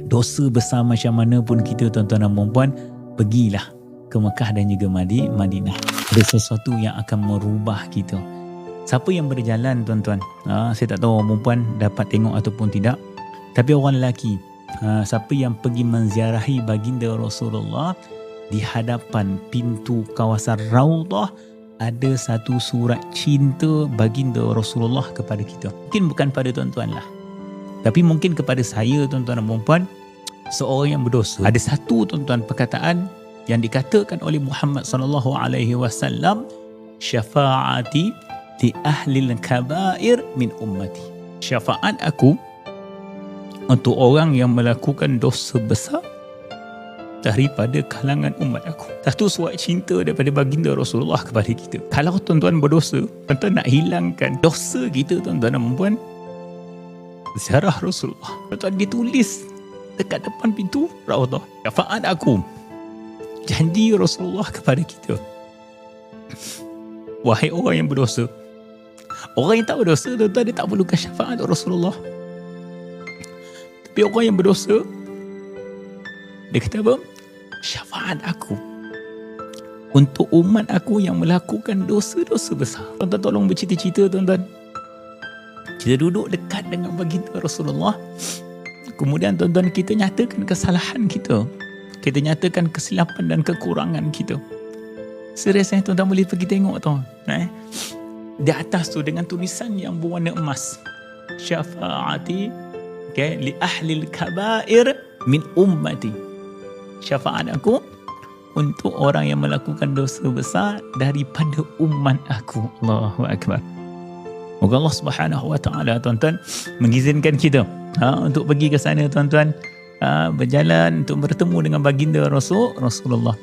Dosa besar macam mana pun kita, tuan-tuan dan puan-puan, pergilah ke Mekah dan juga Madinah. Ada sesuatu yang akan merubah kita. Siapa yang berjalan, tuan-tuan, saya tak tahu orang perempuan dapat tengok ataupun tidak, tapi orang lelaki, siapa yang pergi menziarahi baginda Rasulullah, di hadapan pintu kawasan Raudhah ada satu surat cinta baginda Rasulullah kepada kita. Mungkin bukan pada tuan-tuan lah, tapi mungkin kepada saya, tuan-tuan dan puan-puan, seorang yang berdosa. Ada satu, tuan-tuan, perkataan yang dikatakan oleh Muhammad sallallahu alaihi wasallam, syafaati li ahli al-kabair min ummati. Syafaat aku untuk orang yang melakukan dosa besar daripada kalangan umat aku. Satu surat cinta daripada baginda Rasulullah kepada kita. Kalau tuan-tuan berdosa, tuan-tuan nak hilangkan dosa kita, tuan-tuan dan puan-puan, ziarah Rasulullah. Tuan-tuan, dia tulis dekat depan pintu Raudhah, syafaat aku, janji Rasulullah kepada kita. Wahai orang yang berdosa, orang yang tak berdosa, tuan-tuan, dia tak perlukan syafaat Rasulullah. Tapi orang yang berdosa, dia kata apa? Syafaat aku untuk umat aku yang melakukan dosa-dosa besar. Tuan-tuan tolong bercita-cita, tuan-tuan. Kita duduk dekat dengan baginda Rasulullah. Kemudian, tuan-tuan, kita nyatakan kesalahan kita. Kita nyatakan kesilapan dan kekurangan kita. Seriusnya, tuan-tuan boleh pergi tengok tau. Di atas tu dengan tulisan yang berwarna emas. Syafaati li ahlil kabair min ummati. Syafaat aku untuk orang yang melakukan dosa besar daripada umat aku. Allahu Akbar. Moga Allah Subhanahu Wa Taala, tuan-tuan, mengizinkan kita untuk pergi ke sana, tuan-tuan, berjalan untuk bertemu dengan baginda Rasulullah.